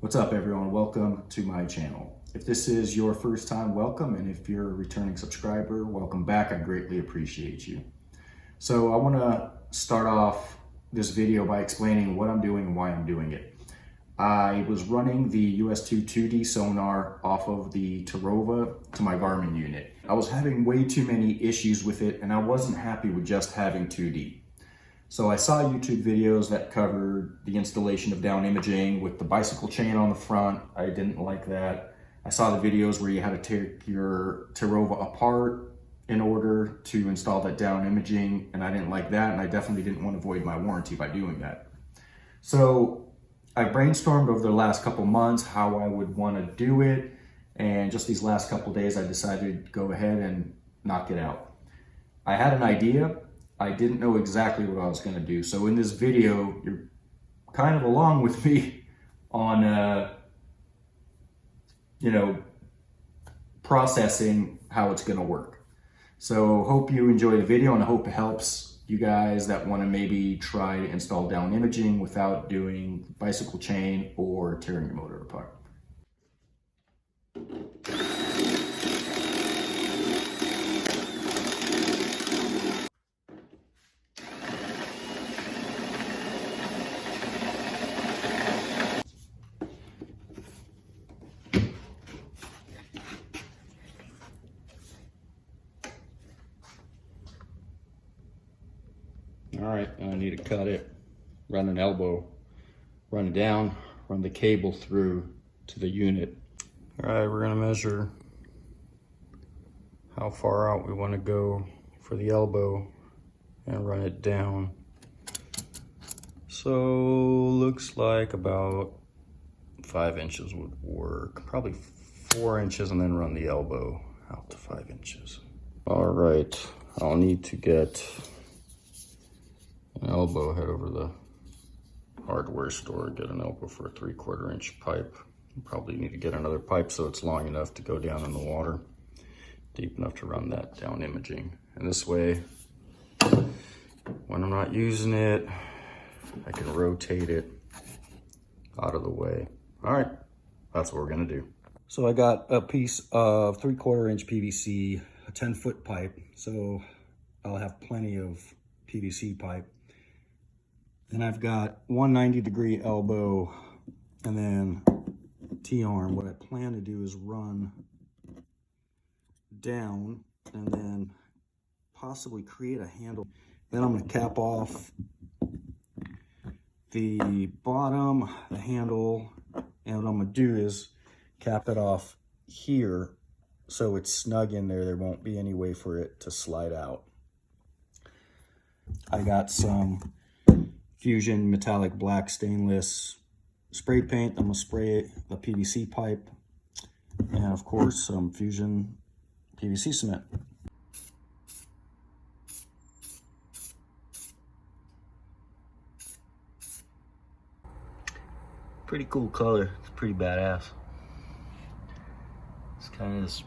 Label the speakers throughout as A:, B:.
A: What's up everyone, welcome to my channel. If this is your first time, welcome, and if you're a returning subscriber, welcome back. I greatly appreciate you. So I want to start off this video by explaining what I'm doing and why I'm doing it. I was running the US2 2D sonar off of the Terrova to my Garmin unit. I was having way too many issues with it and I wasn't happy with just having 2D. So I saw YouTube videos that covered the installation of down imaging with the bicycle chain on the front. I didn't like that. I saw the videos where you had to take your Terrova apart in order to install that down imaging, and I didn't like that, and I definitely didn't want to void my warranty by doing that. So I brainstormed over the last couple months how I would want to do it, and just these last couple days I decided to go ahead and knock it out. I had an idea. I didn't know exactly what I was going to do. So in this video, you're kind of along with me on, processing how it's going to work. So hope you enjoy the video, and I hope it helps you guys that want to maybe try to install down imaging without doing bicycle chain or tearing your motor apart. All right, I need to cut it, run an elbow, run it down, run the cable through to the unit. All right, we're gonna measure how far out we wanna go for the elbow and run it down. So looks like about 5 inches would work, probably 4 inches, and then run the elbow out to 5 inches. All right, I'll need to get an elbow, head over the hardware store, get an elbow for a 3/4 inch pipe. Probably need to get another pipe so it's long enough to go down in the water, deep enough to run that down imaging. And this way, when I'm not using it, I can rotate it out of the way. All right, that's what we're gonna do. So I got a piece of 3/4 inch PVC, a 10-foot pipe, so I'll have plenty of PVC pipe. And I've got 190-degree elbow and then T-arm. What I plan to do is run down and then possibly create a handle. Then I'm going to cap off the bottom, the handle, and what I'm going to do is cap it off here so it's snug in there. There won't be any way for it to slide out. I got some Fusion metallic black stainless spray paint. I'm gonna spray the PVC pipe, and of course some Fusion PVC cement. Pretty cool color. It's pretty badass. It's kind of this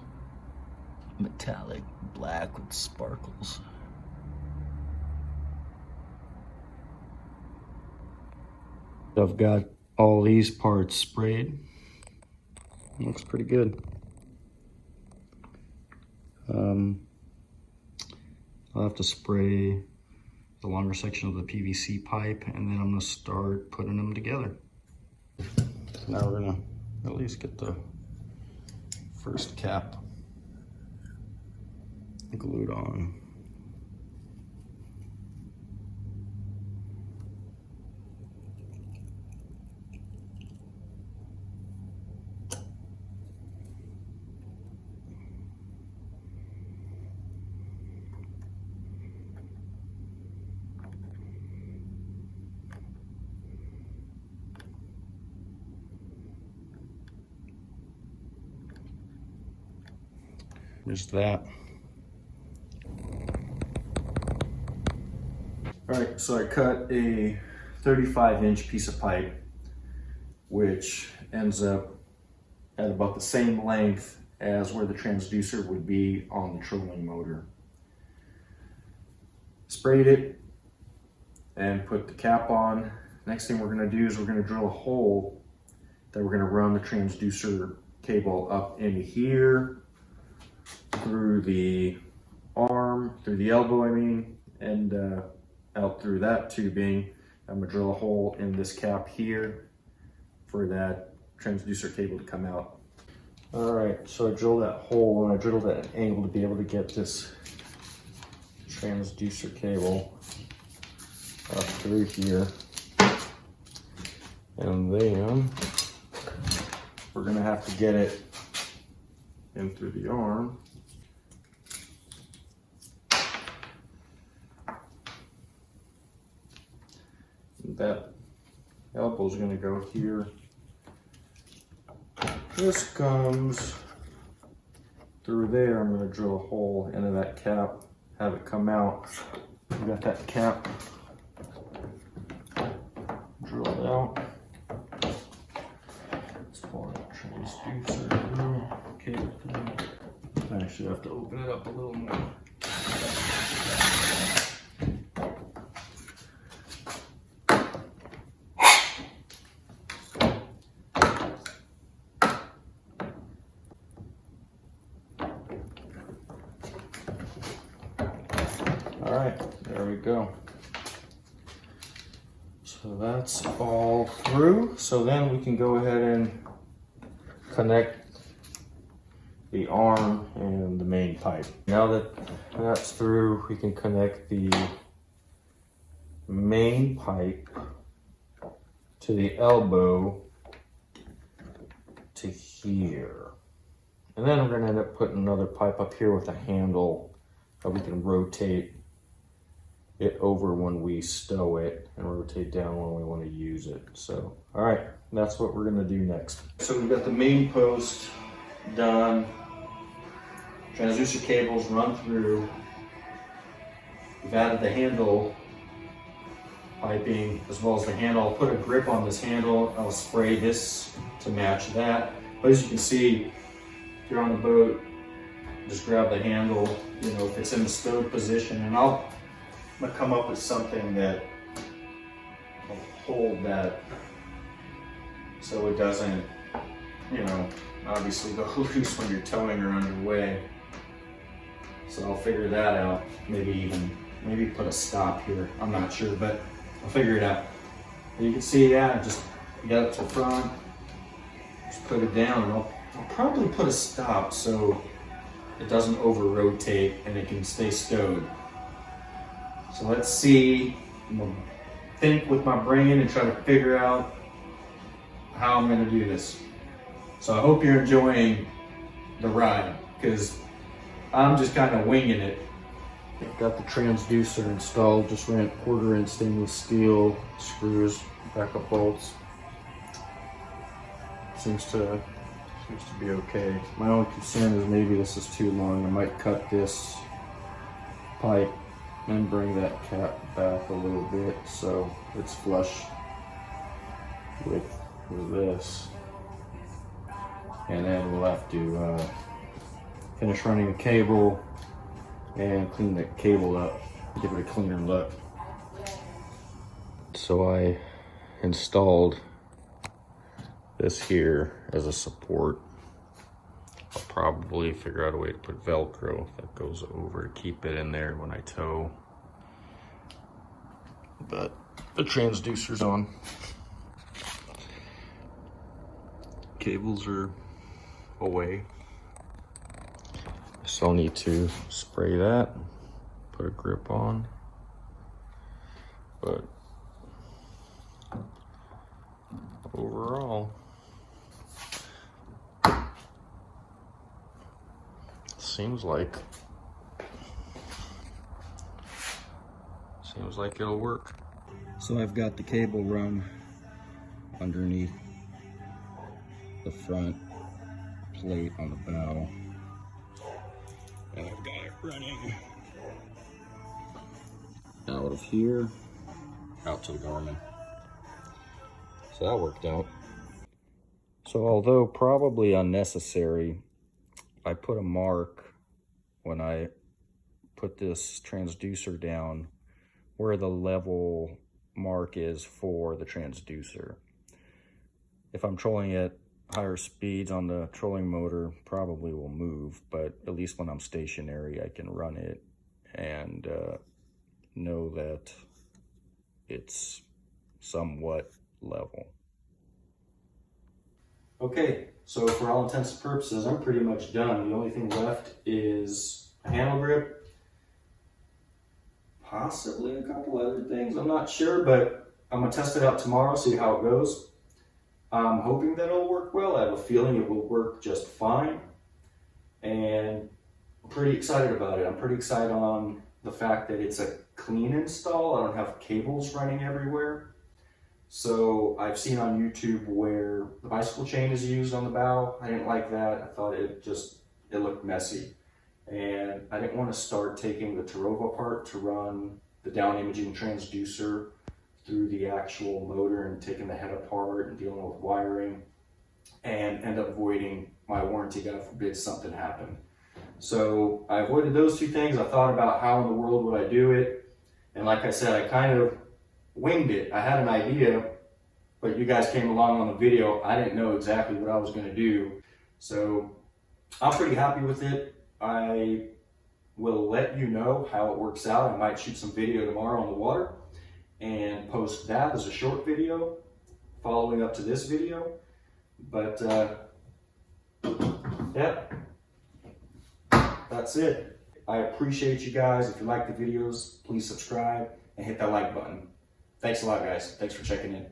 A: metallic black with sparkles. I've got all these parts sprayed. Looks pretty good. I'll have to spray the longer section of the PVC pipe, and then I'm going to start putting them together. Now we're going to at least get the first cap glued on. Just that. All right, so I cut a 35-inch piece of pipe, which ends up at about the same length as where the transducer would be on the trolling motor. Sprayed it and put the cap on. Next thing we're gonna do is we're gonna drill a hole Then we're gonna run the transducer cable up in here, through the arm, through the elbow, I mean, and out through that tubing. I'm gonna drill a hole in this cap here for that transducer cable to come out. All right, so I drilled that hole and I drilled at an angle to be able to get this transducer cable up through here. And then we're gonna have to get it in through the arm. That elbow is gonna go here. This comes through there. I'm gonna drill a hole into that cap, have it come out. We got that cap drilled out. Let's pull that transducer through, cable through. I actually have to open it up a little more. All right, there we go. So that's all through. So then we can go ahead and connect the arm and the main pipe. Now that that's through, we can connect the main pipe to the elbow to here. And then we're gonna end up putting another pipe up here with a handle that we can rotate it over when we stow it and rotate down when we want to use it. So, all right, that's what we're gonna do next. So we've got the main post done. Transducer cables run through. We've added the handle piping as well as the handle. I'll put a grip on this handle. I'll spray this to match that. But as you can see, if you're on the boat, just grab the handle, you know, if it's in the stowed position, and I'm gonna come up with something that will hold that so it doesn't, you know, obviously go loose when you're towing or underway. So I'll figure that out. Maybe put a stop here. I'm not sure, but I'll figure it out. And you can see, yeah, just get it to the front, just put it down, and I'll probably put a stop so it doesn't over rotate and it can stay stowed. So let's see, I'm gonna think with my brain and try to figure out how I'm gonna do this. So I hope you're enjoying the ride, because I'm just kind of winging it. I've got the transducer installed, just ran 1/4 inch stainless steel screws, backup bolts. Seems to be okay. My only concern is maybe this is too long. I might cut this pipe and bring that cap back a little bit so it's flush with this. And then we'll have to finish running the cable and clean the cable up, give it a cleaner look. So I installed this here as a support. I'll probably figure out a way to put Velcro that goes over to keep it in there when I tow. But the transducer's on. Cables are away. So I'll need to spray that, put a grip on. But overall, seems like it'll work. So I've got the cable run underneath the front plate on the bow, and I've got it running out of here out to the Garmin. So that worked out. So although probably unnecessary, I put a mark when I put this transducer down where the level mark is for the transducer. If I'm trolling at higher speeds on the trolling motor, probably will move, but at least when I'm stationary, I can run it and know that it's somewhat level. Okay, so for all intents and purposes, I'm pretty much done. The only thing left is a handle grip, possibly a couple other things, I'm not sure, but I'm gonna test it out tomorrow, see how it goes. I'm hoping that it'll work well. I have a feeling it will work just fine, and I'm pretty excited about it. I'm pretty excited on the fact that it's a clean install. I don't have cables running everywhere. So I've seen on YouTube where the bicycle chain is used on the bow. I didn't like that. I thought it looked messy. And I didn't want to start taking the Terrova apart to run the down imaging transducer through the actual motor and taking the head apart and dealing with wiring and end up voiding my warranty, God forbid something happened. So I avoided those two things. I thought about how in the world would I do it. And like I said, I kind of winged it. I had an idea, but you guys came along on the video. I didn't know exactly what I was going to do. So I'm pretty happy with it. I will let you know how it works out. I might shoot some video tomorrow on the water and post that as a short video following up to this video. But yeah, that's it. I appreciate you guys. If you like the videos, please subscribe and hit that like button. Thanks a lot, guys. Thanks for checking in.